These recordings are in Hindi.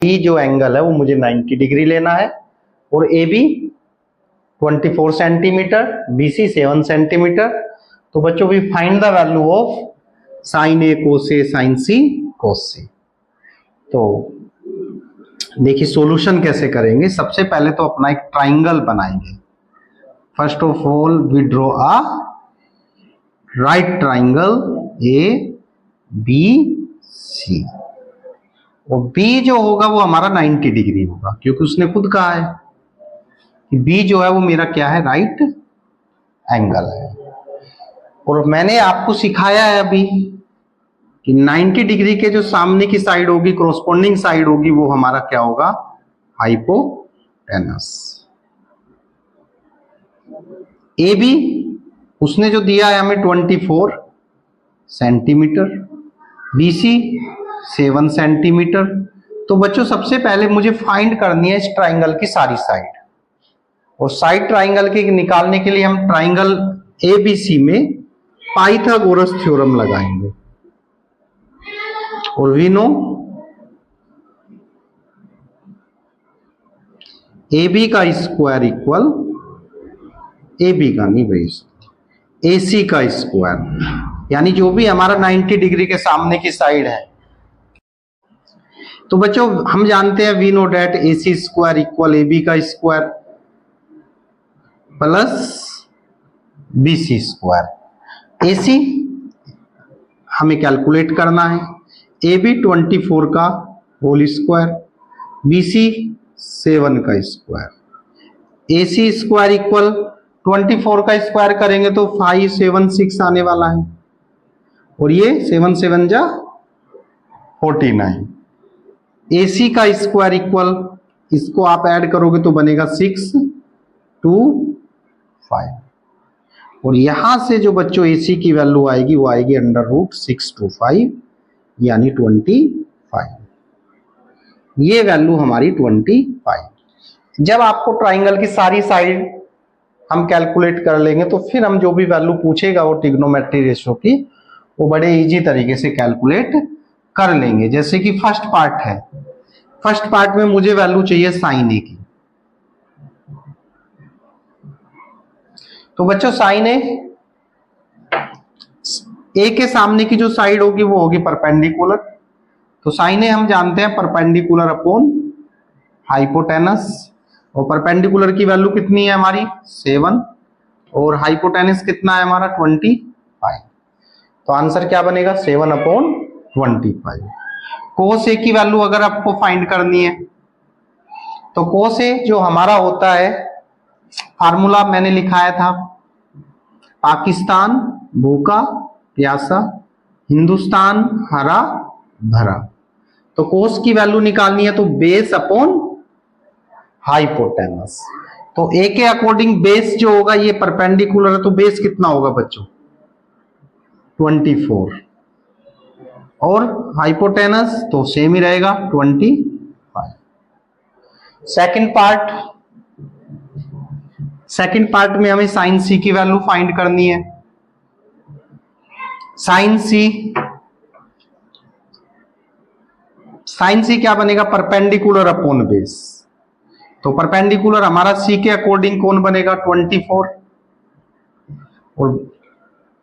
बी जो एंगल है वो मुझे 90 डिग्री लेना है और A B 24 centimetre, B C 7 centimetre. तो बच्चों भी find the value of sine A cos A sine C cos C. तो देखिए सॉल्यूशन कैसे करेंगे। सबसे पहले तो अपना एक ट्राइंगल बनाएंगे। First of all we draw a right triangle A B C, और बी जो होगा वो हमारा 90 डिग्री होगा, क्योंकि उसने खुद कहा है कि बी जो है वो मेरा क्या है, राइट एंगल है। और मैंने आपको सिखाया है अभी कि 90 डिग्री के जो सामने की साइड होगी, कोरोस्पोंडिंग साइड होगी, वो हमारा क्या होगा, हाइपोटेनस। ए बी उसने जो दिया है हमें 24 सेंटीमीटर, बी सी 7 सेंटीमीटर। तो बच्चों सबसे पहले मुझे फाइंड करनी है इस ट्राइंगल की सारी साइड, और साइड ट्राइंगल के निकालने के लिए हम ट्राइंगल ए बी सी में पाइथागोरस थ्योरम लगाएंगे। और वी नो ए बी का स्क्वायर इक्वल, ए बी का नहीं भाई, ए सी का स्क्वायर, यानी जो भी हमारा 90 डिग्री के सामने की साइड है। तो बच्चों हम जानते हैं we know that A C square equal A B का square plus B C square. A C हमें कैलकुलेट करना है, ए बी 24 का होल स्क्वायर, बी सी 7 का square. A C square equal 24 का स्क्वायर करेंगे तो 576 आने वाला है, और ये 7 7 जा 49। ए सी का स्क्वायर इक्वल, इसको आप ऐड करोगे तो बनेगा 6 2 5, और यहां से जो बच्चों ए सी की वैल्यू आएगी वो आएगी √625 यानी 25। ये वैल्यू हमारी 25। जब आपको ट्राइंगल की सारी साइड हम कैलकुलेट कर लेंगे तो फिर हम जो भी वैल्यू पूछेगा वो ट्रिग्नोमेट्री रेशो की, वो बड़े इजी तरीके से कैलकुलेट कर लेंगे। जैसे कि फर्स्ट पार्ट है, फर्स्ट पार्ट में मुझे वैल्यू चाहिए साइन ए की। तो बच्चों साइन ए के सामने की जो साइड होगी वो होगी परपेंडिकुलर। तो साइन ए हम जानते हैं परपेंडिकुलर अपॉन हाइपोटेनस, और परपेंडिकुलर की वैल्यू कितनी है हमारी 7, और हाइपोटेनस कितना है हमारा 25। तो आंसर क्या बनेगा 7/25। कोस ए की वैल्यू अगर आपको फाइंड करनी है तो कोस ए जो हमारा होता है, फार्मूला मैंने लिखाया था, पाकिस्तान भूखा प्यासा, हिंदुस्तान हरा भरा। तो कोस की वैल्यू निकालनी है तो बेस अपॉन हाइपोटेनस। तो ए के अकॉर्डिंग बेस जो होगा ये परपेंडिकुलर है, तो बेस कितना होगा बच्चों 24, और हाइपोटेनस तो सेम ही रहेगा 25। सेकंड पार्ट में हमें साइन सी की वैल्यू फाइंड करनी है। साइन सी क्या बनेगा, परपेंडिकुलर अपॉन बेस। तो परपेंडिकुलर हमारा सी के अकॉर्डिंग कौन बनेगा 24, और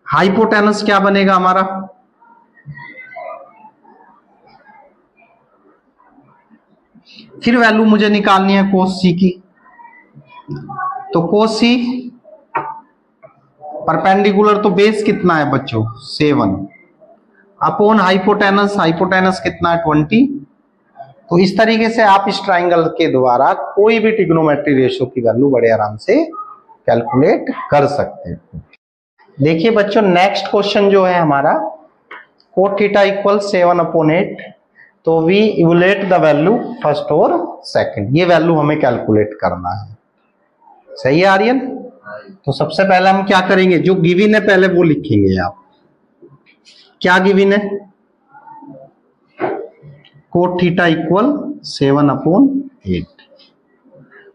हाइपोटेनस क्या बनेगा हमारा, फिर वैल्यू मुझे निकालनी है कोस सी की। तो कोस सी परपेंडिकुलर तो बेस कितना है बच्चों 7 अपॉन हाइपोटेनस, हाइपोटेनस कितना है 20। तो इस तरीके से आप इस ट्राइंगल के द्वारा कोई भी ट्रिग्नोमेट्री रेशो की वैल्यू बड़े आराम से कैलकुलेट कर सकते हैं। देखिए बच्चों नेक्स्ट क्वेश्चन जो है हमारा, कोट थीटा इक्वल 7/8। तो we evaluate the value first और सेकंड, ये वैल्यू हमें कैलकुलेट करना है। सही है आर्यन? तो सबसे पहले हम क्या करेंगे, जो गिवन है पहले वो लिखेंगे। आप क्या गिवन है, कोट थीटा इक्वल 7/8।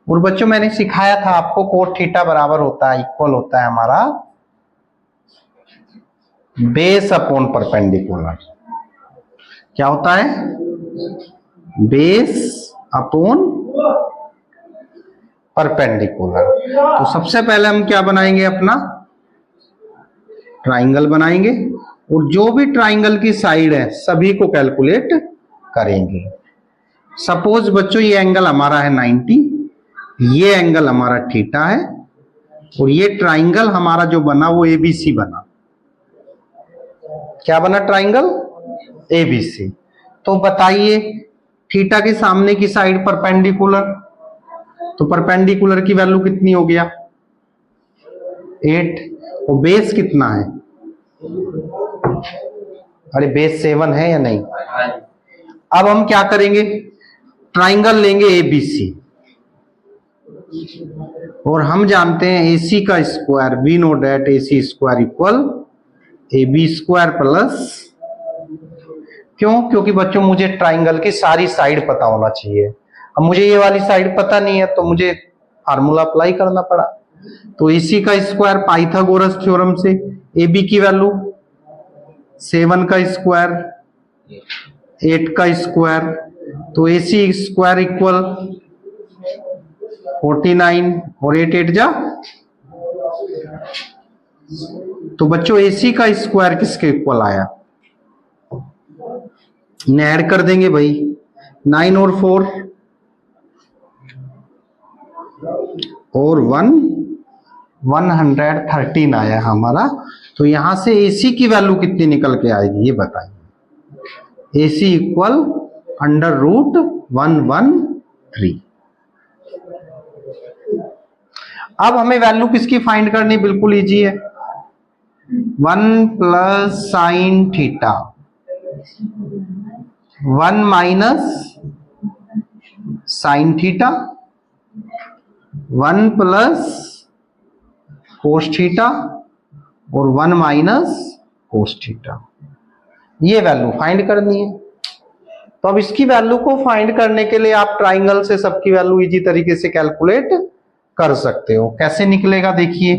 और बच्चों मैंने सिखाया था आपको कोट थीटा बराबर होता है, इक्वल होता है हमारा बेस अपॉन परपेंडिकुलर। क्या होता है, बेस अपॉन परपेंडिकुलर। तो सबसे पहले हम क्या बनाएंगे, अपना ट्राइंगल बनाएंगे और जो भी ट्राइंगल की साइड है सभी को कैलकुलेट करेंगे। सपोज बच्चों ये एंगल हमारा है 90, ये एंगल हमारा थीटा है और ये ट्राइंगल हमारा जो बना वो एबीसी बना। क्या बना? Triangle ABC. तो बताइए थीटा के सामने की साइड परपेंडिकुलर, तो परपेंडिकुलर की वैल्यू कितनी हो गया? 8। और बेस कितना है? अरे बेस 7 है या नहीं? अब हम क्या करेंगे, ट्राइंगल लेंगे एबीसी और हम जानते हैं एसी का square, we know that AC square equal AB square plus, क्यों? क्योंकि बच्चों मुझे ट्राइंगल की सारी साइड पता होना चाहिए। अब मुझे ये वाली साइड पता नहीं है तो मुझे फार्मूला अप्लाई करना पड़ा। तो एसी का स्क्वायर पाइथागोरस थ्योरम से AB की वैल्यू 7 का स्क्वायर 8 का स्क्वायर, तो AC स्क्वायर इक्वल 49 और 8 8 जा। तो बच्चों AC का स्क्वायर किसके इक्वल आया? ऐड कर देंगे भाई, 9 और 4 और 1 113 आया हमारा। तो यहां से AC की वैल्यू कितनी निकल के आएगी ये बताइए? AC equal √113। अब हमें वैल्यू किसकी फाइंड करनी? बिल्कुल इजी है, 1 plus sine theta 1 minus sine theta 1 plus cos theta और 1 माइनस कोस थीटा, ये वैल्यू फाइंड करनी है। तो अब इसकी वैल्यू को फाइंड करने के लिए आप ट्राइंगल से सबकी वैल्यू इजी तरीके से कैलकुलेट कर सकते हो। कैसे निकलेगा देखिए,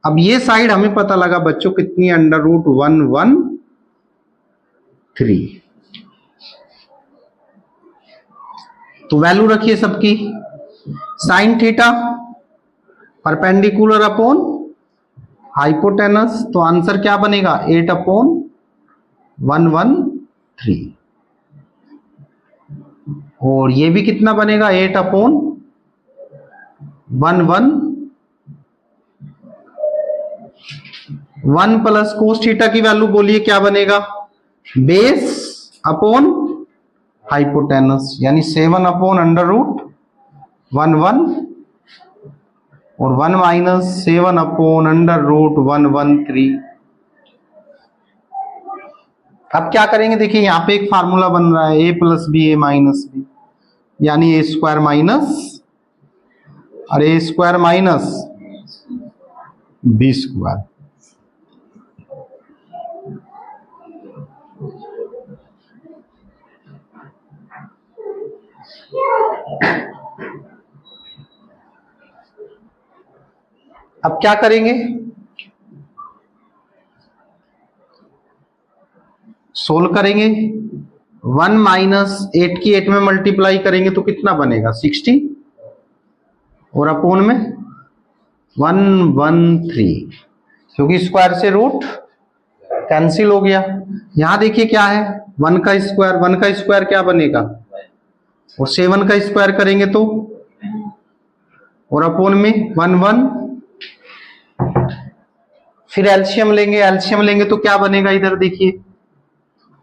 अब ये साइड हमें पता लगा बच्चों कितनी, √113। तो वैल्यू रखिए सबकी, sine theta perpendicular upon hypotenuse, तो आंसर क्या बनेगा? 8/113। और ये भी कितना बनेगा? 8/1 1 प्लस कोस थीटा की वैल्यू बोलिए क्या बनेगा? बेस अपॉन हाइपोटेनस, यानी 7/√11 और 1 माइनस 7/√113। अब क्या करेंगे देखिए, यहां पे एक फार्मूला बन रहा है a plus B A minus B, यानी A square minus A square minus B square. अब क्या करेंगे, सोल्व करेंगे। 1 माइनस 8 की 8 में मल्टीप्लाई करेंगे तो कितना बनेगा? 60 और अपोन में 113, क्योंकि स्क्वायर से रूट कैंसिल हो गया। यहां देखिए क्या है, 1 का स्क्वायर क्या बनेगा? और 7 का स्क्वायर करेंगे तो, और अपोन में 1 फिर एलसीएम लेंगे तो क्या बनेगा? इधर देखिए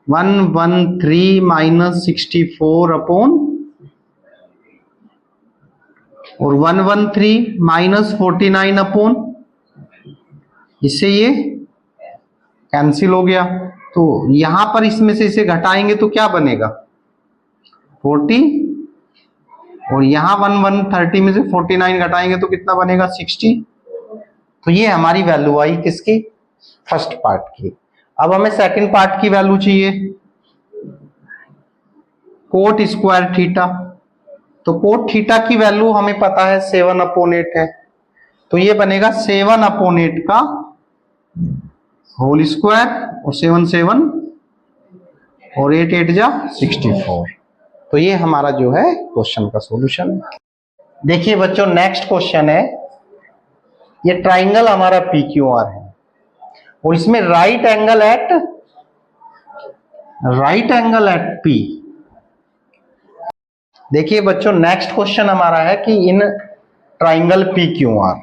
113 माइनस 64 अपॉन, और 113 माइनस 49 अपॉन, इससे ये कैंसिल हो गया। तो यहां पर इसमें से इसे घटाएंगे तो क्या बनेगा? 40, और यहां 130 में से 49 घटाएंगे तो कितना बनेगा? 60। तो ये हमारी वैल्यू आई किसकी? फर्स्ट पार्ट की। अब हमें सेकंड पार्ट की वैल्यू चाहिए, कोट स्क्वायर थीटा। तो कोट थीटा की वैल्यू हमें पता है 7/8 है, तो ये बनेगा 7/8 का होल स्क्वायर, और 7 7 और 8 8 जा 64। तो ये हमारा जो है क्वेश्चन का सॉल्यूशन है। देखिए बच्चों नेक्स्ट क्वेश्चन है, ये ट्राइंगल हमारा पी क्यू आर है और इसमें राइट एंगल एट पी। देखिए बच्चों नेक्स्ट क्वेश्चन हमारा है कि in triangle P Q R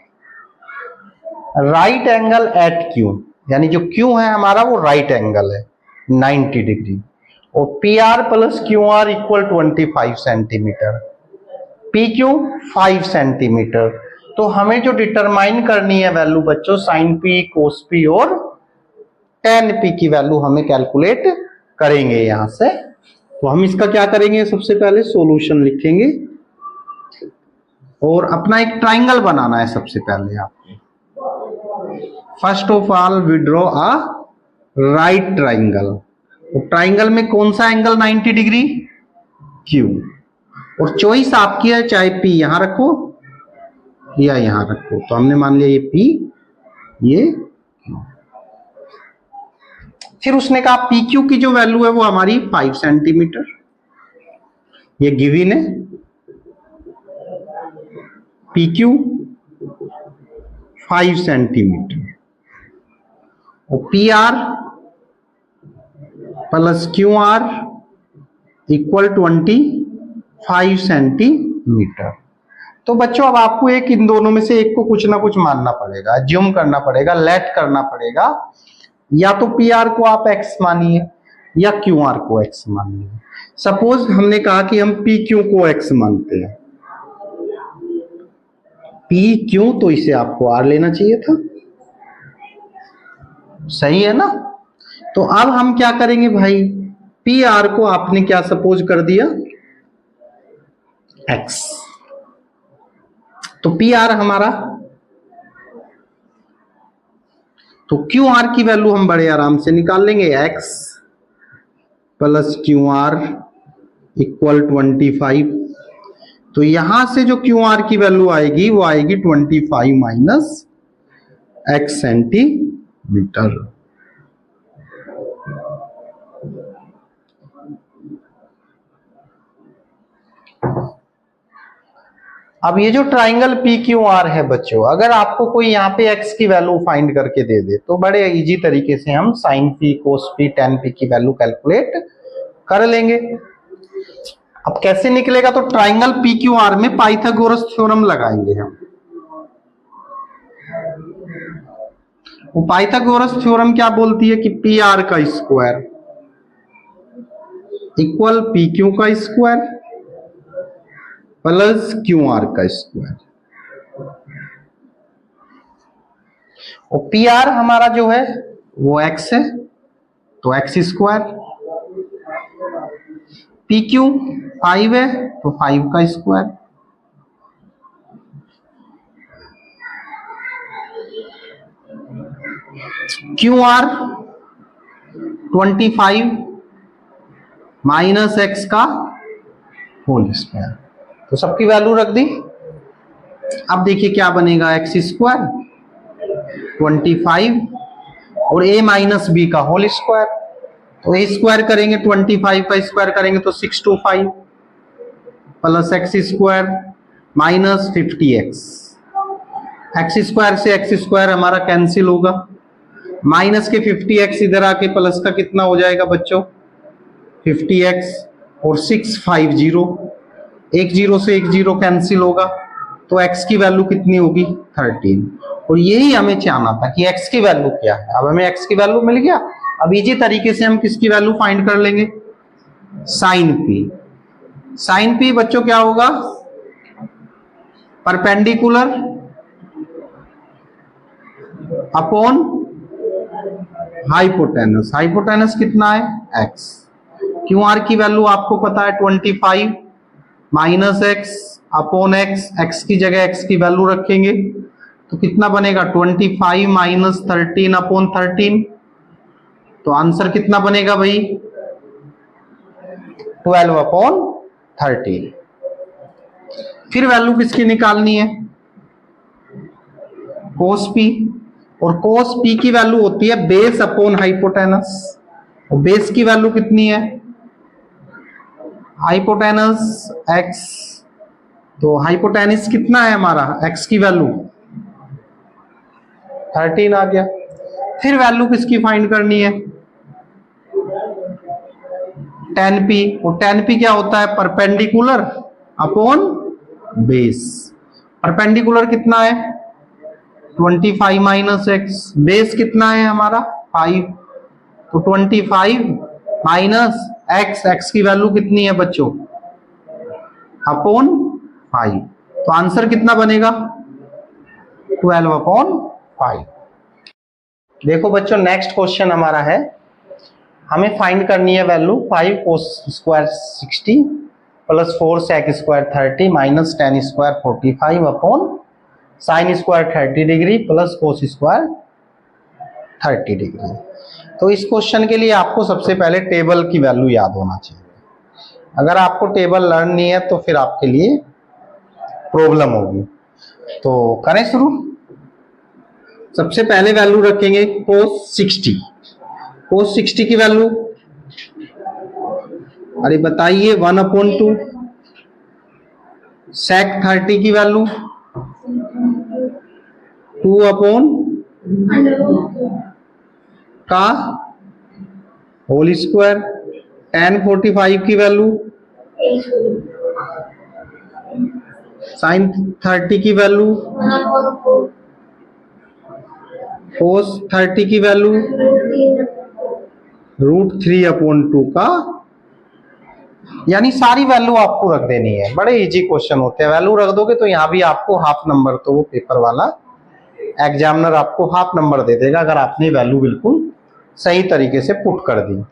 right angle at Q, यानी जो क्यू है हमारा वो राइट एंगल है 90 डिग्री, और P R plus Q R equal 25 centimetre, P Q 5 centimetre. तो हमें जो डिटरमाइन करनी है वैल्यू बच्चों साइन पी, कोस पी और टेन पी की वैल्यू हमें कैलकुलेट करेंगे यहां से। तो हम इसका क्या करेंगे, सबसे पहले सॉल्यूशन लिखेंगे और अपना एक ट्राइंगल बनाना है। सबसे पहले आपको first of all we draw a right triangle. तो ट्राइंगल में कौन सा एंगल 90 डिग्री, क्यू, और चॉइस आपकी है, चाहे पी यहां रखो या यहां रखो। तो हमने मान लिया ये पी, ये क्यू। फिर उसने कहा पी क्यू की जो वैल्यू है वो हमारी 5 सेंटीमीटर, ये गिवन है। पी क्यू 5 सेंटीमीटर और P R plus Q R equal 25 centimetre. तो बच्चों अब आपको एक इन दोनों में से एक को कुछ ना कुछ मानना पड़ेगा, ज्यूम करना पड़ेगा, लेट करना पड़ेगा। या तो पी आर को आप एक्स मानिए या क्यू आर को एक्स मानिए। सपोज हमने कहा कि हम पी क्यू को एक्स मानते हैं, पी क्यू, तो इसे आपको आर लेना चाहिए था, सही है ना। तो अब हम क्या करेंगे भाई, पी आर को आपने क्या सपोज कर दिया, एक्स। तो पी आर हमारा, तो क्यू आर की वैल्यू हम बड़े आराम से निकाल लेंगे, x plus Q R equal 25। तो यहां से जो क्यू आर की वैल्यू आएगी वो आएगी 25 माइनस एक्स सेंटीमीटर। अब ये जो ट्राइंगल पी क्यू आर है बच्चों, अगर आपको कोई यहाँ पे एक्स की वैल्यू फाइंड करके दे दे तो बड़े इजी तरीके से हम साइन पी, कोस पी, टेन पी की वैल्यू कैलकुलेट कर लेंगे। अब कैसे निकलेगा, तो ट्राइंगल पी क्यू आर में पाइथागोरस थ्योरम लगाएंगे हम। वो पाइथागोरस थ्योरम क्या बोलती है कि पी आर का स्क्वायर इक्वल पी क्यू का स्क्वायर प्लस क्यू आर का स्क्वायर। और पी आर हमारा जो है वो एक्स है, तो एक्स स्क्वायर, पी क्यू 5 है तो 5 का square, Q R 25 minus x का होल स्क्वायर। तो सबकी वैल्यू रख दी। अब देखिए क्या बनेगा, एक्स स्क्वायर 25 और a माइनस बी का होल स्क्वायर। तो a स्क्वायर करेंगे 25 का स्क्वायर करेंगे तो 625 plus x square minus 50x। X square से एक्स स्क्वायर हमारा कैंसिल होगा, माइनस के 50x इधर आके प्लस का कितना हो जाएगा बच्चों 50x और 650, एक जीरो से एक जीरो कैंसिल होगा तो x की वैल्यू कितनी होगी 13। और यही हमें चाहना था कि x की वैल्यू क्या है। अब हमें x की वैल्यू मिल गया। अब इजी तरीके से हम किसकी वैल्यू फाइंड कर लेंगे, साइन p। साइन p बच्चों क्या होगा, परपेंडिकुलर अपॉन हाइपोटेनस। हाइपोटेनस कितना है x। क्यू आर की वैल्यू आपको पता है 25 minus x upon x, x की जगह एक्स की वैल्यू रखेंगे तो कितना बनेगा 25 माइनस 13 अपॉन 13। तो आंसर कितना बनेगा भाई 12 अपॉन 13। फिर वैल्यू किसकी निकालनी है, कोस पी। और कोस पी की वैल्यू होती है बेस अपॉन हाइपोटेनस, और बेस की वैल्यू कितनी है हाइपोटेनस x, तो हाइपोटेनस कितना है हमारा, x की वैल्यू 13 आ गया। फिर वैल्यू किसकी फाइंड करनी है, tan p। और tan p क्या होता है, परपेंडिकुलर अपॉन बेस। परपेंडिकुलर कितना है 25 माइनस एक्स, बेस कितना है हमारा 5, तो 25 माइनस एक्स, एक्स की वैल्यू कितनी है बच्चों अपॉन 5, तो आंसर कितना बनेगा 12 अपॉन 5। देखो बच्चों नेक्स्ट क्वेश्चन हमारा है, हमें फाइंड करनी है value 5 cos square 60 plus 4 sec square 30 minus ten square 45 upon sine square 30 degree plus cos square 30 degree. तो इस क्वेश्चन के लिए आपको सबसे पहले टेबल की वैल्यू याद होना चाहिए। अगर आपको टेबल लर्न नहीं है तो फिर आपके लिए प्रॉब्लम होगी। तो करें शुरू। सबसे पहले वैल्यू रखेंगे कोस 60। कोस 60 की वैल्यू, अरे बताइए 1/2। सेक 30 की वैल्यू 2 का होल स्क्वायर। tan 45 की वैल्यू, साइन 30 की वैल्यू, कोस 30 की वैल्यू √3/2 का, यानी सारी वैल्यू आपको रख देनी है। बड़े इजी क्वेश्चन होते हैं, वैल्यू रख दोगे तो यहां भी आपको हाफ नंबर, तो वो पेपर वाला एग्जामिनर आपको हाफ नंबर दे देगा अगर आपने वैल्यू बिल्कुल सही तरीके से पुट कर दी।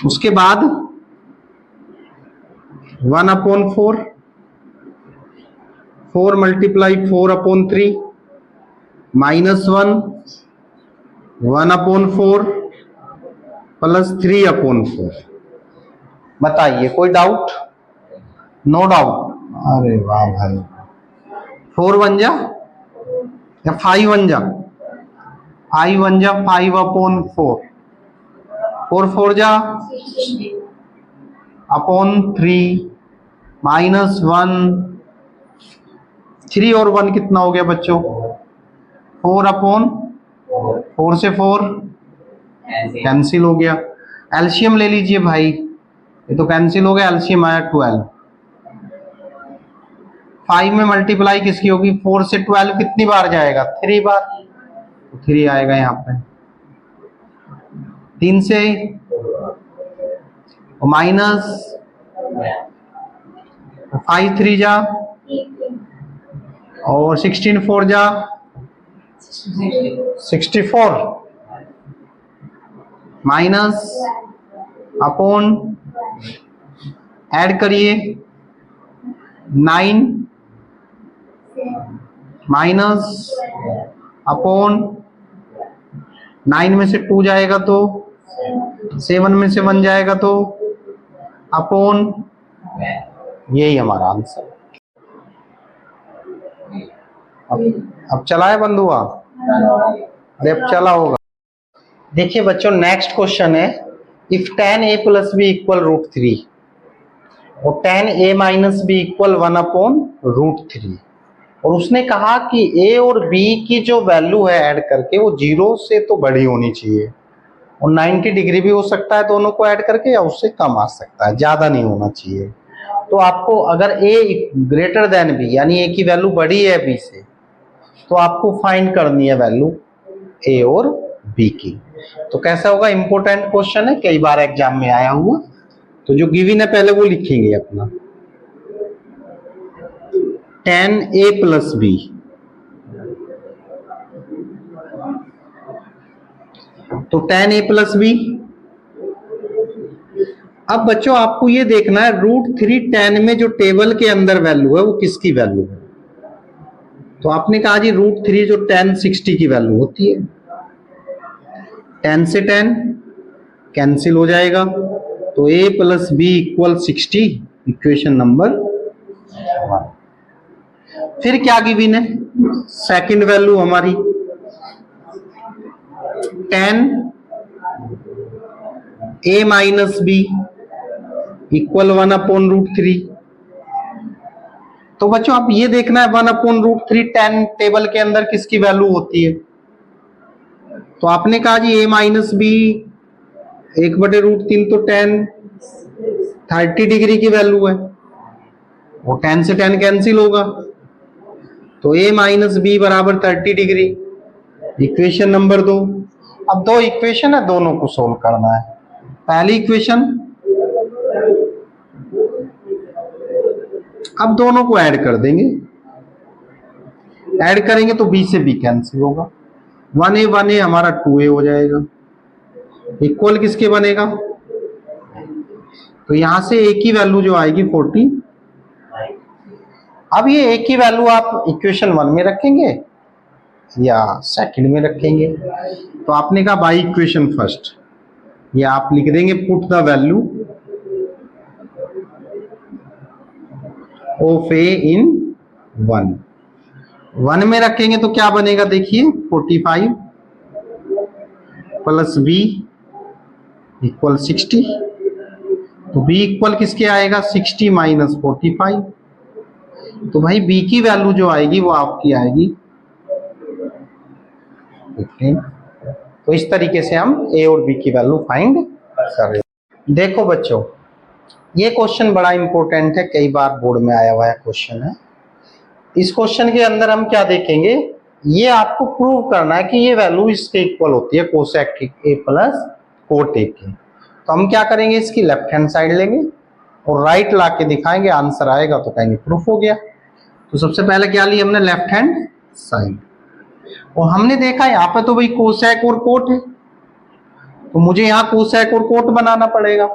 उसके बाद 1/4, 4 मल्टीप्लाई 4/3 -1, 1/4 प्लस 3/4। बताइए कोई डाउट? No doubt. अरे वाह भाई, 4 1 जा या 5 1 जा, 5 1 जा 5/4, 4 4 जा /3 -1, 3 और 1 कितना हो गया बच्चों 4/4 से 4 कैंसिल हो गया। एलसीएम ले लीजिए भाई, ये तो कैंसिल हो गया, एलसीएम आया 12। 5 में मल्टीप्लाई किसकी होगी, 4 से 12 कितनी बार जाएगा 3 बार, तो 3 आएगा यहाँ पे। 3 से माइनस 5 3 जा और 16 4 जा 64 माइनस अपॉन ऐड करिए 9 माइनस अपॉन 9 में से 2 जाएगा तो 7 में से 1 जाएगा तो अपॉन, यही हमारा आंसर। अब चला है बंधुआ, अरे अब चला होगा। देखिए बच्चों नेक्स्ट क्वेश्चन है, if tan a plus B equal √3 और tan a minus B equal 1/√3, और उसने कहा कि a और b की जो वैल्यू है ऐड करके वो 0 से तो बड़ी होनी चाहिए और 90 डिग्री भी हो सकता है दोनों को ऐड करके, या उससे कम आ सकता है, ज्यादा नहीं होना चाहिए। तो आपको अगर a ग्रेटर देन b यानी a की वैल्यू बड़ी है b से, तो आपको फाइंड करनी है वैल्यू a और b की। तो कैसा होगा, इंपॉर्टेंट क्वेश्चन है, कई बार एग्जाम में आया हुआ। तो जो गिवन है पहले वो लिखेंगे अपना, tan a प्लस b, तो tan a प्लस b। अब बच्चों आपको ये देखना है √3 tan में जो टेबल के अंदर वैल्यू है वो किसकी वैल्यू है। तो आपने कहा जी √3 जो tan 60 की वैल्यू होती है, tan से tan कैंसिल हो जाएगा, तो a plus B equal 60, equation number 1। फिर क्या गिवन है, सेकंड वैल्यू हमारी tan a minus B equal 1/√3। तो बच्चों आप ये देखना है 1/√3 10 टेबल के अंदर किसकी वैल्यू होती है। तो आपने कहा जी a-b 1/√3 तो 30 डिग्री की वैल्यू है, वो 10 से 10 कैंसिल होगा, तो a-b बराबर 30 डिग्री। Equation number 2। अब दो इक्वेशन है, दोनों को सोल्व करना है। पहली इक्वेशन, अब दोनों को ऐड कर देंगे, ऐड करेंगे तो b से b कैंसिल होगा, 1a हमारा 2a हो जाएगा, इक्वल किसके बनेगा, तो यहां से a की वैल्यू जो आएगी 40। अब ये a की वैल्यू आप इक्वेशन 1 में रखेंगे या सेकंड में रखेंगे। तो आपने कहा बाई इक्वेशन फर्स्ट, ये आप लिख देंगे put the value of a इन 1 में रखेंगे तो क्या बनेगा देखिए, 45 प्लस b इक्वल 60। तो b इक्वल किसके आएगा, 60 माइनस 45। तो भाई b की वैल्यू जो आएगी वो आपकी आएगी 15। तो इस तरीके से हम a और b की वैल्यू फाइंड कर रहे हैं। देखो बच्चों, ये क्वेश्चन बड़ा इंपॉर्टेंट है, कई बार बोर्ड में आया हुआ है क्वेश्चन है। इस क्वेश्चन के अंदर हम क्या देखेंगे, ये आपको प्रूव करना है कि ये वैल्यू इसके इक्वल होती है कोसेक ए प्लस कोट ए की। तो हम क्या करेंगे, इसकी लेफ्ट हैंड साइड लेंगे और राइट ला के दिखाएंगे, आंसर आएगा तो कहेंगे प्रूफ हो गया। तो सबसे पहले क्या लिया हमने, लेफ्ट हैंड साइड, और हमने देखा यहाँ पे तो भाई कोसेक और कोट है, तो मुझे यहाँ कोसेक और कोट बनाना पड़ेगा।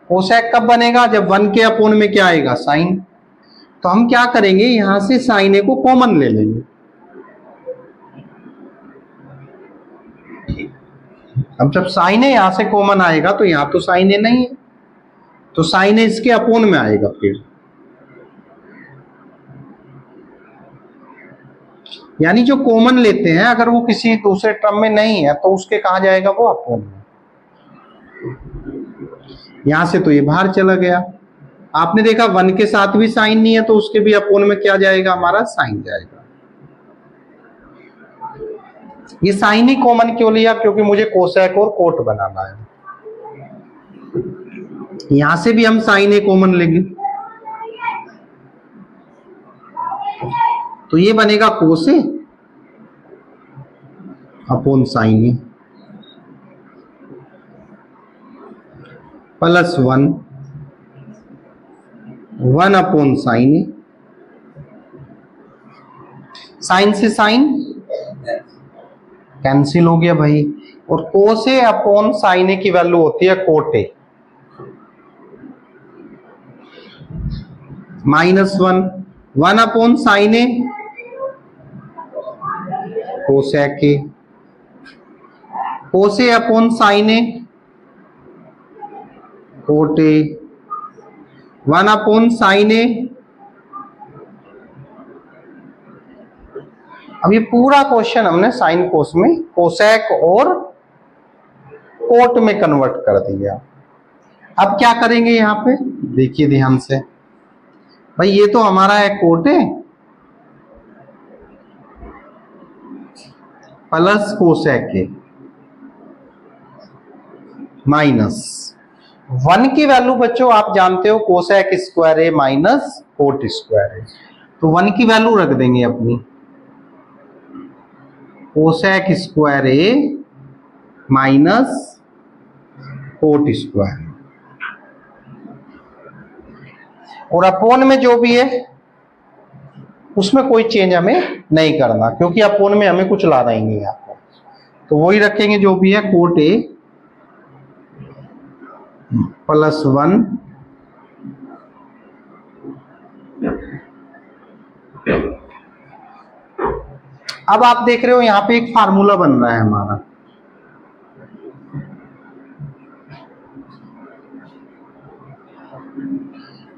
कोसेक कब बनेगा, जब 1 के अपोन में क्या आएगा, साइन। तो हम क्या करेंगे, यहां से साइन ए को कॉमन ले लेंगे। अब जब साइन ए यहां से कॉमन आएगा तो यहां तो साइन ए नहीं है, तो साइन ए इसके अपोन में आएगा फिर, यानी जो कॉमन लेते हैं अगर वो किसी दूसरे टर्म में नहीं है तो उसके कहा जाएगा, वो अपोन में। यहां से तो ये बाहर चला गया। आपने देखा 1 के साथ भी साइन नहीं है तो उसके भी अपोन में क्या जाएगा, हमारा साइन जाएगा। ये साइन ही कॉमन क्यों लिया, क्योंकि मुझे कोसेक और कोट बनाना है। यहां से भी हम साइन ए कॉमन लेंगे, तो ये बनेगा कोसे upon sign A plus 1 upon sign A. Sign से साइन कैंसिल हो गया भाई, और कोस ए अपॉन साइन ए की वैल्यू होती है cot A, -1 1 upon sine A cosec A, cos A upon sine A cot A, 1 upon sine A. अब ये पूरा क्वेश्चन हमने साइन कोस में कोसेक और कोट में कन्वर्ट कर दिया। अब क्या करेंगे, यहां पे देखिए ध्यान से, भाई ये तो हमारा है कोट है प्लस कोसेक है माइनस 1 की वैल्यू बच्चों आप जानते हो कोसेक स्क्वायर है माइनस कोट स्क्वायर है, तो 1 की वैल्यू रख देंगे अपनी, कोसेक स्क्वायर ए माइनस कोट स्क्वायर, और अपोन में जो भी है उसमें कोई चेंज हमें नहीं करना, क्योंकि अपोन में हमें कुछ लाना ही नहीं है आपको, तो वही रखेंगे जो भी है, कोट ए प्लस 1 अब आप देख रहे हो यहां पे एक फार्मूला बन रहा है हमारा,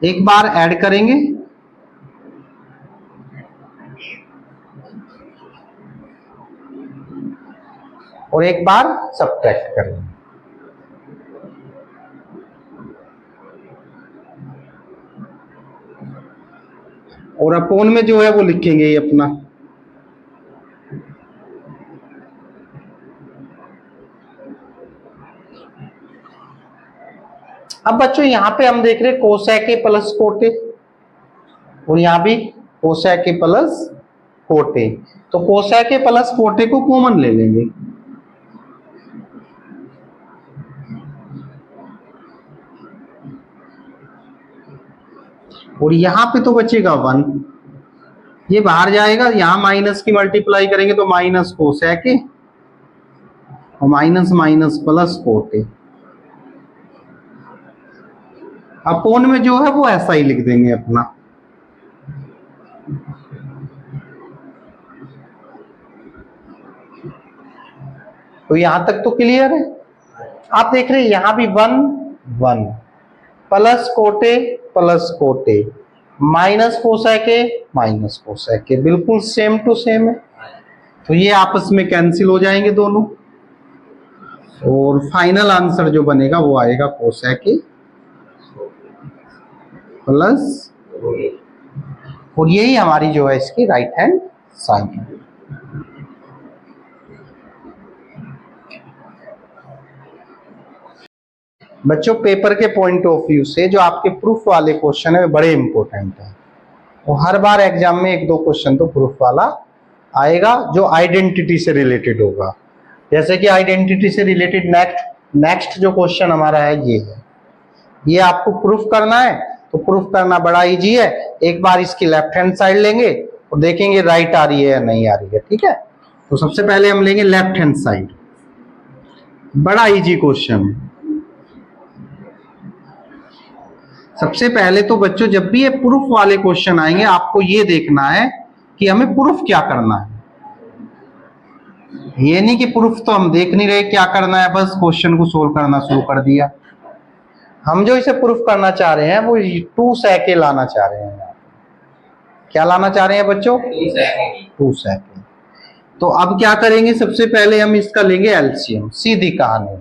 एक बार ऐड करेंगे और एक बार सब्ट्रैक्ट करेंगे। और अपोन में जो है वो लिखेंगे ये अपना। अब बच्चों यहां पे हम देख रहे हैं cosec A plus cot A, और यहां भी cosec A plus cot A, तो cosec A plus cot A को कॉमन ले लेंगे। और यहां पे तो बचेगा 1, ये बाहर जाएगा, यहां माइनस की मल्टीप्लाई करेंगे तो माइनस कोसेक ए और माइनस माइनस प्लस कोट ए। अपोन में जो है वो ऐसा ही लिख देंगे अपना। तो यहां तक तो क्लियर है। आप देख रहे हैं यहां भी 1 1 प्लस कोटे प्लस कोटे माइनस कोसेक ए माइनस कोसेक ए, बिल्कुल सेम टू सेम है। तो ये आपस में कैंसिल हो जाएंगे दोनों, और फाइनल आंसर जो बनेगा वो आएगा कोसेक ए प्लस, और यही हमारी जो है इसकी राइट हैंड साइड है। बच्चों पेपर के पॉइंट ऑफ व्यू से जो आपके प्रूफ वाले क्वेश्चन है वे बड़े इंपॉर्टेंट है, और हर बार एग्जाम में 1-2 क्वेश्चन तो प्रूफ वाला आएगा जो आइडेंटिटी से रिलेटेड होगा। जैसे कि आइडेंटिटी से रिलेटेड नेक्स्ट जो क्वेश्चन हमारा है ये है, ये आपको प्रूफ करना है। तो प्रूफ करना बड़ा इजी है, एक बार इसकी लेफ्ट हैंड साइड लेंगे और देखेंगे राइट आ रही है या नहीं आ रही है, ठीक है। तो सबसे पहले हम लेंगे लेफ्ट हैंड साइड, बड़ा इजी क्वेश्चन है। सबसे पहले तो बच्चों जब भी ये प्रूफ वाले क्वेश्चन आएंगे आपको ये देखना है कि हमें प्रूफ क्या करना है। ये नहीं कि प्रूफ तो हम देख नहीं रहे क्या करना है, बस क्वेश्चन को सोल्व करना शुरू कर दिया। हम जो इसे प्रूफ करना चाह रहे हैं वो 2 sec A लाना चाह रहे हैं। क्या लाना चाह रहे हैं बच्चों? 2 sec A। तो अब क्या करेंगे, सबसे पहले हम इसका लेंगे एलसीएम, सीधी कहानी,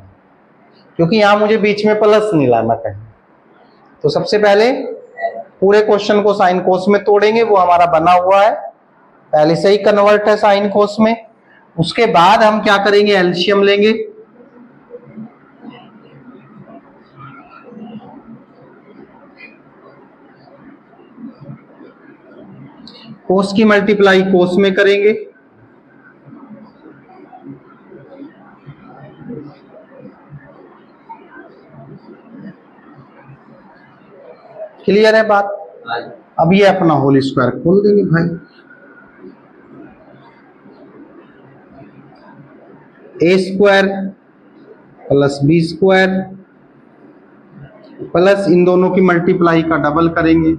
क्योंकि यहां मुझे बीच में प्लस नहीं लाना कहीं। तो सबसे पहले पूरे क्वेश्चन को साइन कोस में तोड़ेंगे, वो हमारा बना हुआ है पहले से ही कन्वर्ट है साइन कोस में। उसके बाद हम क्या करेंगे, एलसीएम लेंगे। कोस की मल्टीप्लाई कोस में करेंगे, क्लियर है बात? अब ये अपना होल स्क्वायर खोल देंगे भाई। A square plus B square plus इन दोनों की मल्टीप्लाई का डबल करेंगे,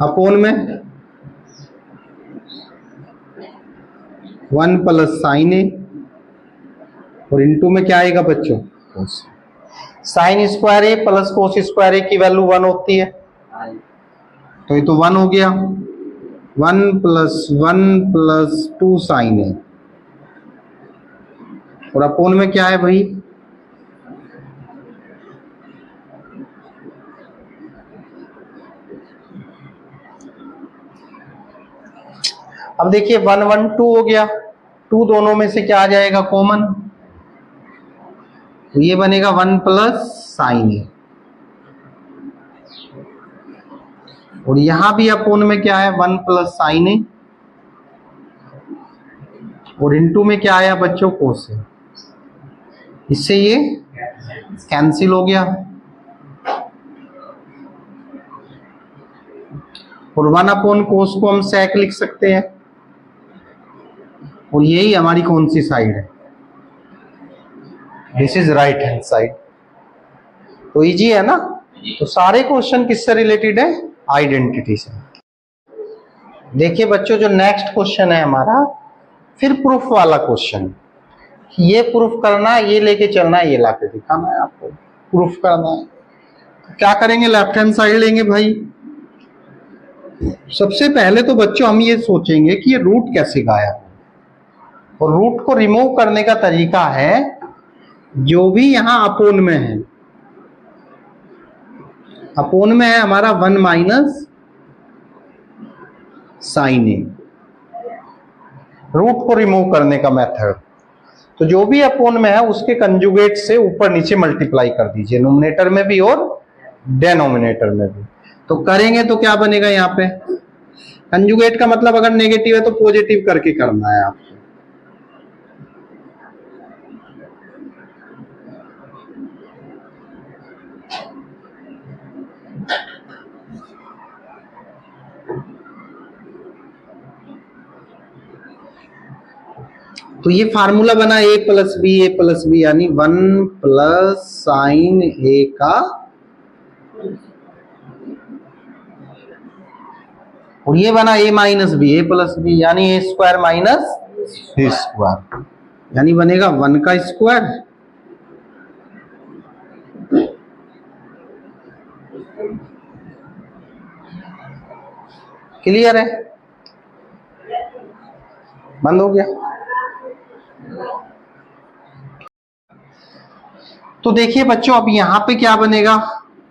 अपोन में 1 प्लस साइन ए, और इनटू में क्या आएगा बच्चों, साइन स्क्वायर ए प्लस कोस स्क्वायर ए की वैल्यू 1 होती है, तो ये तो 1 हो गया। 1 प्लस 1 प्लस 2 साइन ए, और अपोन में क्या है भाई, अब देखिए 1 1 2 हो गया, 2 दोनों में से क्या आ जाएगा कॉमन, तो ये बनेगा 1 प्लस साइन ए, और यहां भी अपोन में क्या है 1 प्लस साइन ए, और इनटू में क्या आया बच्चों कोस ए, इससे ये कैंसिल हो गया, और 1 अपॉन कोस को हम सेक लिख सकते हैं, और यही हमारी कौन सी साइड है, this is right hand side. तो इजी है ना। तो सारे क्वेश्चन किससे रिलेटेड है, आइडेंटिटी से। देखिए बच्चों जो नेक्स्ट क्वेश्चन है हमारा फिर प्रूफ वाला क्वेश्चन, ये प्रूफ करना है, ये लेके चलना है, ये लाके दिखाना है आपको, प्रूफ करना है। क्या करेंगे, लेफ्ट हैंड साइड लेंगे भाई। सबसे पहले तो बच्चों हम ये सोचेंगे कि ये रूट कैसे गायब, और रूट को रिमूव करने का तरीका है जो भी यहां अपोन में है अपोन में है हमारा 1 माइनस साइन ए, रूट को रिमूव करने का मेथड। तो जो भी अपोन में है उसके कंजुगेट से ऊपर नीचे मल्टीप्लाई कर दीजिए, नोमिनेटर में भी और डेनोमिनेटर में भी। तो करेंगे तो क्या बनेगा, यहाँ पे कंजुगेट का मतलब अगर नेगेटिव है तो पॉजिटिव करके करना है आपको। तो ये फार्मूला बना a प्लस बी यानी 1 प्लस साइन ए का, और ये बना a minus B, a plus B यानी a square minus B square, यानी बनेगा 1 का स्क्वायर क्लियर है, बंद हो गया। तो देखिए बच्चों अब यहां पे क्या बनेगा,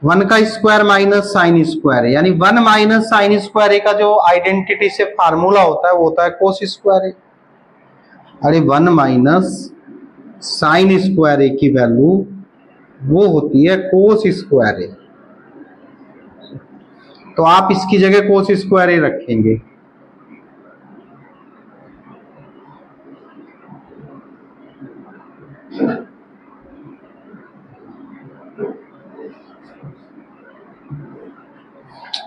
1 का स्क्वायर माइनस साइन स्क्वायर, यानी 1 माइनस साइन स्क्वायर का जो आइडेंटिटी से फार्मूला होता है वो होता है कोस स्क्वायर। अरे 1 माइनस साइन स्क्वायर की वैल्यू वो होती है कोस स्क्वायर। तो आप इसकी जगह कोस स्क्वायर रखेंगे।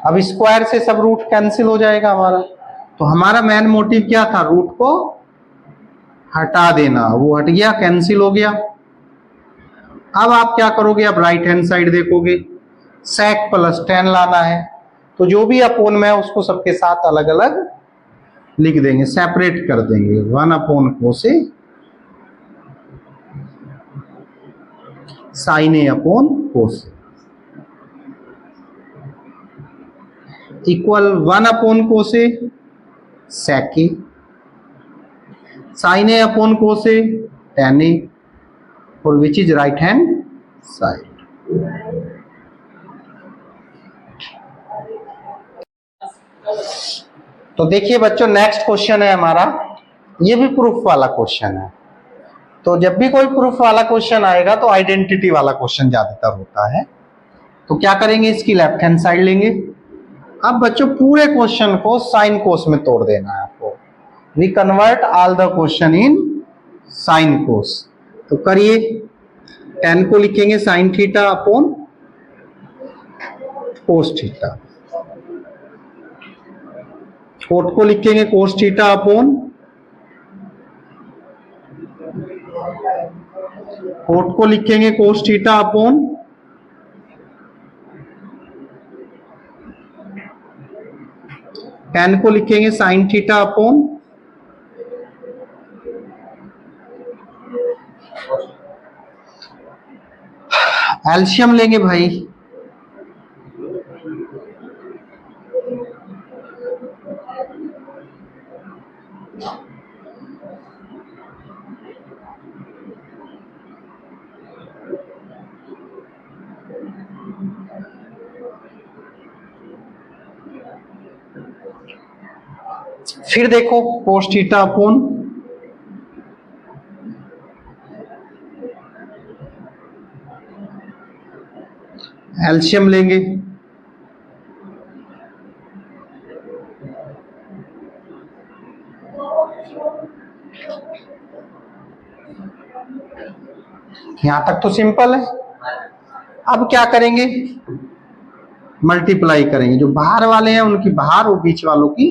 अब स्क्वायर से सब रूट कैंसिल हो जाएगा हमारा, तो हमारा मेन मोटिव क्या था, रूट को हटा देना, वो हट गया, कैंसिल हो गया। अब आप क्या करोगे, अब राइट हैंड साइड देखोगे, sec प्लस tan लाना है, तो जो भी अपोन में है उसको सबके साथ अलग अलग लिख देंगे, सेपरेट कर देंगे। 1 अपॉन कोस साइन ए अपॉन कोस इक्वल 1 अपॉन कोसे sec ए, साइन ए अपॉन कोसे tan ए, और which is right hand side. तो देखिए बच्चों नेक्स्ट क्वेश्चन है हमारा, ये भी प्रूफ वाला क्वेश्चन है। तो जब भी कोई प्रूफ वाला क्वेश्चन आएगा तो आइडेंटिटी वाला क्वेश्चन ज्यादातर होता है। तो क्या करेंगे, इसकी लेफ्ट हैंड साइड लेंगे। अब बच्चों पूरे क्वेश्चन को साइन कोस में तोड़ देना है आपको। We convert all the question in sine cos. तो करिए, tan को लिखेंगे sine theta upon cos theta, cot को लिखेंगे कोस थीटा अपॉन कोट को लिखेंगे कोस थीटा अपॉन tan को लिखेंगे साइन थीटा अपॉन एल्शियम लेंगे भाई, फिर देखो कोस थीटा अपॉन एल्शियम लेंगे, यहां तक तो सिंपल है। अब क्या करेंगे, मल्टीप्लाई करेंगे, जो बाहर वाले हैं उनकी बाहर और बीच वालों की।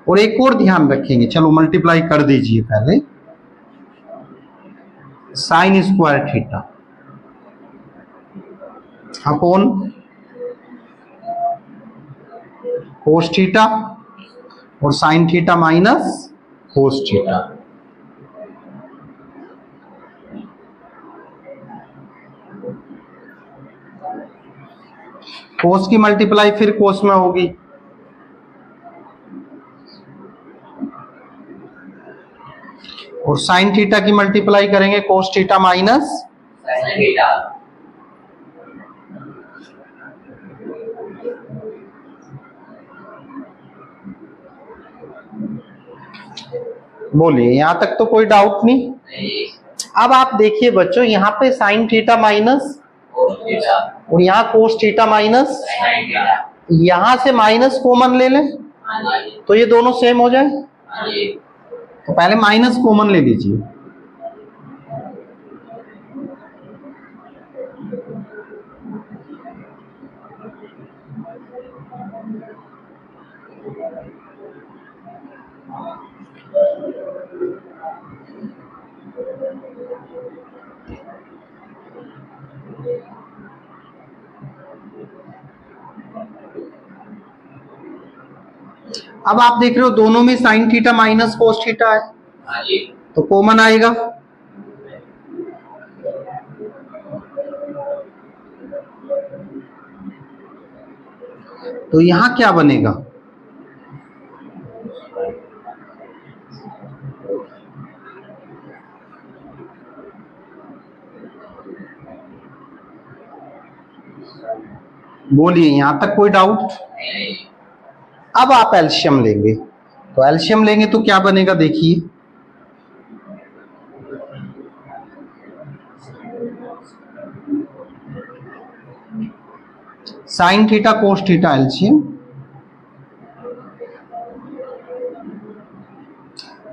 और एक और ध्यान रखेंगे, चलो मल्टीप्लाई कर दीजिए पहले, sine square theta upon cos theta, और sine theta minus cos theta. Cos की मल्टीप्लाई फिर कोस में होगी, और साइन थीटा की मल्टीप्लाई करेंगे cos theta minus sine theta. बोलिए, यहां तक तो कोई डाउट नहीं। अब आप देखिए बच्चों, यहाँ पे साइन थीटा माइनस और यहाँ कोस थीटा माइनस, यहां से माइनस कॉमन ले लें तो ये दोनों सेम हो जाए। तो पहले माइनस कॉमन ले लीजिए। अब आप देख रहे हो दोनों में sign theta minus cos theta है, तो कॉमन आएगा। तो यहां क्या बनेगा, बोलिए, यहां तक कोई डाउट? अब आप एलसीएम लेंगे, तो एलसीएम लेंगे तो क्या बनेगा देखिए, sine theta cos theta LCM,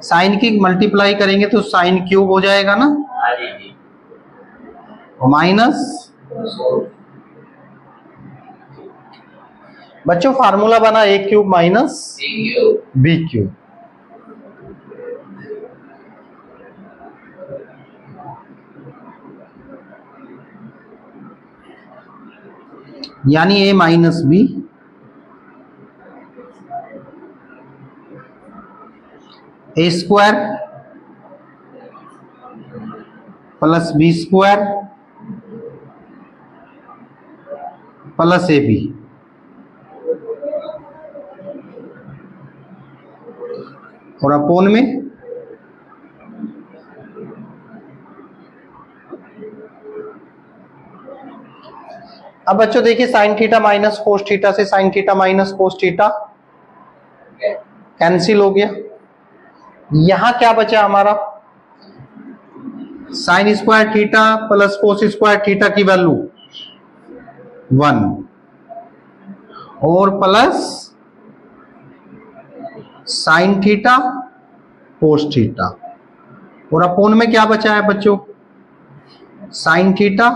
sine की मल्टीप्लाई करेंगे तो साइन क्यूब हो जाएगा ना, माइनस, बच्चों फार्मूला बना A cube minus B cube, यानी A minus B A square plus B square plus A B, और अपोन में अब बच्चों देखिए sine theta minus cos theta से sine theta minus cos theta cancel हो गया। यहां क्या बचा हमारा, sine square theta plus cos square theta की वैल्यू 1 और plus sine theta cos theta, और अपोन में क्या बचा है बच्चों, साइन थीटा।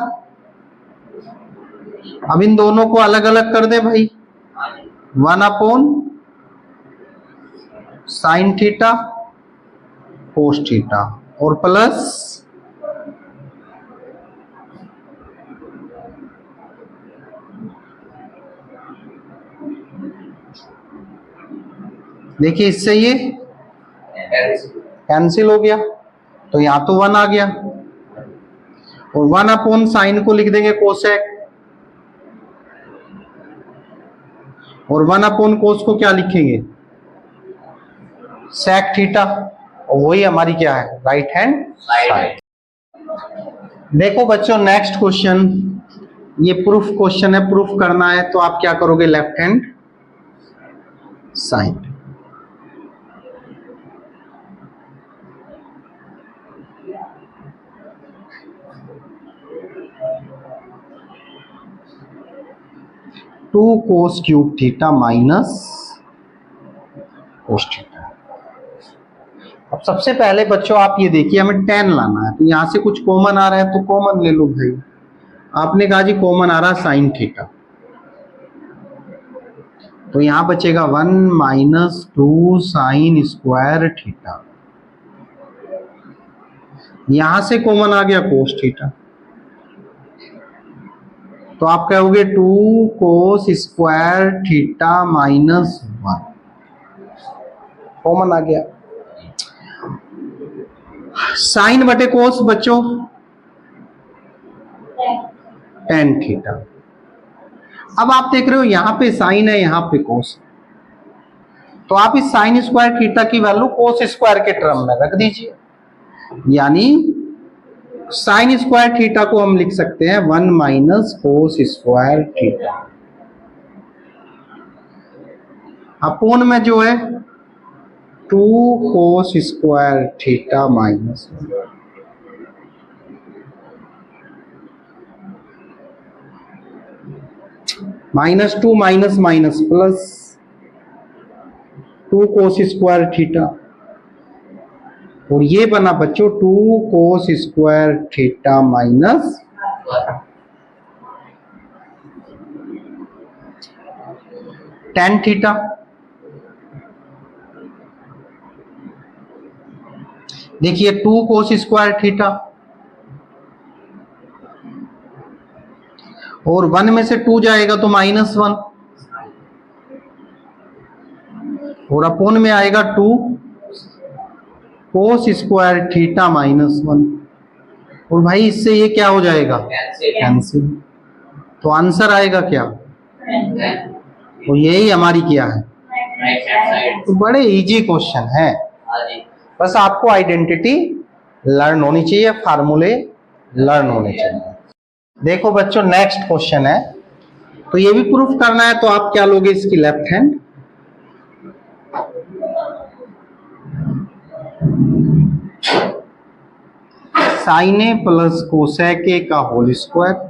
अब इन दोनों को अलग अलग कर दे भाई, 1 upon sign theta cos theta और प्लस देखिए, इससे ये कैंसिल हो गया, तो यहां तो 1 आ गया, और 1 अपोन साइन को लिख देंगे कोसेक, और 1 अपोन कोस को क्या लिखेंगे, सेक थीटा, और वही हमारी क्या है, राइट हैंड साइड। देखो बच्चों नेक्स्ट क्वेश्चन, ये प्रूफ क्वेश्चन है, प्रूफ करना है तो आप क्या करोगे, left hand side. Two cos cube theta minus cos theta. अब सबसे पहले बच्चों आप ये देखिए, हमें tan लाना है, तो यहां से कुछ कॉमन आ रहा है तो कॉमन ले लो भाई। आपने कहा जी कॉमन आ रहा है साइन थीटा, तो यहां बचेगा 1 माइनस 2 साइन स्क्वायर थीटा, यहां से कॉमन आ गया कोस थीटा, तो आप कहोगे 2 cos square theta minus 1, common आ गया। साइन बटे कोस बच्चों tan थीटा। अब आप देख रहे हो यहां पे साइन है, यहां पे कोस, तो आप इस साइन स्क्वायर थीटा की वैल्यू कोस स्क्वायर के टर्म में रख दीजिए, यानी साइन स्क्वायर थीटा को हम लिख सकते हैं 1 minus cos square theta, upon में जो है 2 cos square theta minus -2 minus minus plus 2 cos square theta, और ये बना बच्चों 2 cos square theta minus tan theta. देखिए 2 cos स्क्वायर थीटा और 1 में से 2 जाएगा तो -1 और अपोन में आएगा 2 cos स्क्वायर थीटा -1, और भाई इससे ये क्या हो जाएगा, कैंसिल। तो आंसर आएगा क्या, तो यही हमारी क्या है, तो बड़े इजी क्वेश्चन है, बस आपको आइडेंटिटी लर्न होनी चाहिए, फार्मूले लर्न होने चाहिए। देखो बच्चों नेक्स्ट क्वेश्चन है, तो ये भी प्रूफ करना है, तो आप क्या लोगे इसकी left hand, sine A plus cosec A का होल स्क्वायर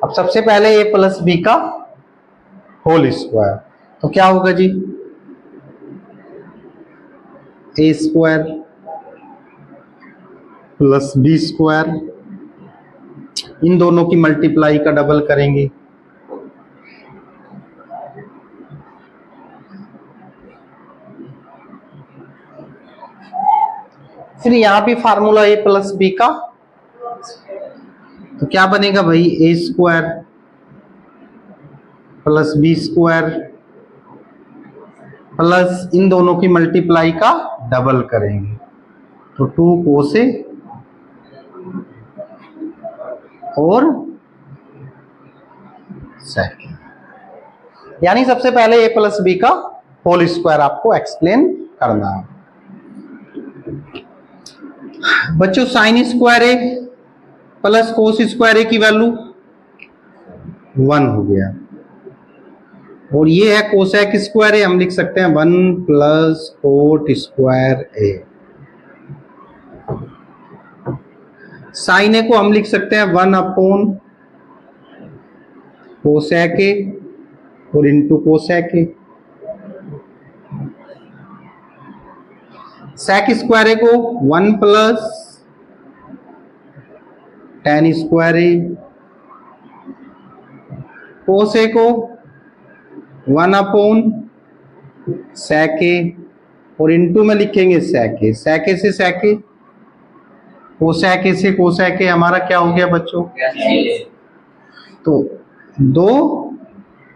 अब सबसे पहले ए प्लस बी का होल स्क्वायर, तो क्या होगा जी, A square plus B square, इन दोनों की मल्टीप्लाई का डबल करेंगे, फिर यहां भी फार्मूला ए प्लस बी का, तो क्या बनेगा भाई, A square plus B square plus इन दोनों की मल्टीप्लाई का डबल करेंगे, तो 2 कोस ए और सेक, यानी सबसे पहले ए प्लस बी का होल स्क्वायर आपको एक्सप्लेन करना है। बच्चों साइन स्क्वायर ए प्लस कोस स्क्वायर ए की वैल्यू 1 हो गया, और ये है कोसेक स्क्वायर ए, हम लिख सकते हैं 1 प्लस कोट स्क्वायर ए, साइन ए को हम लिख सकते हैं 1 अपॉन कोसेक ए और into cosec A, sec square A को 1 plus tan square A, cos A को 1 अपॉन सेक ए और इंटू में लिखेंगे सेक ए, सेक ए से सेक ए, कोसेक ए से कोसेक ए, हमारा क्या हो गया बच्चों, तो 2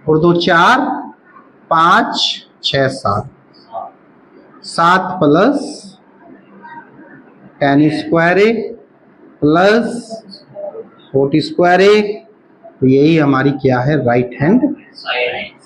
और 2 4 5 6 7 प्लस tan स्क्वायर ए प्लस कोट स्क्वायर ए, तो यही हमारी क्या है, राइट हैंड साइड।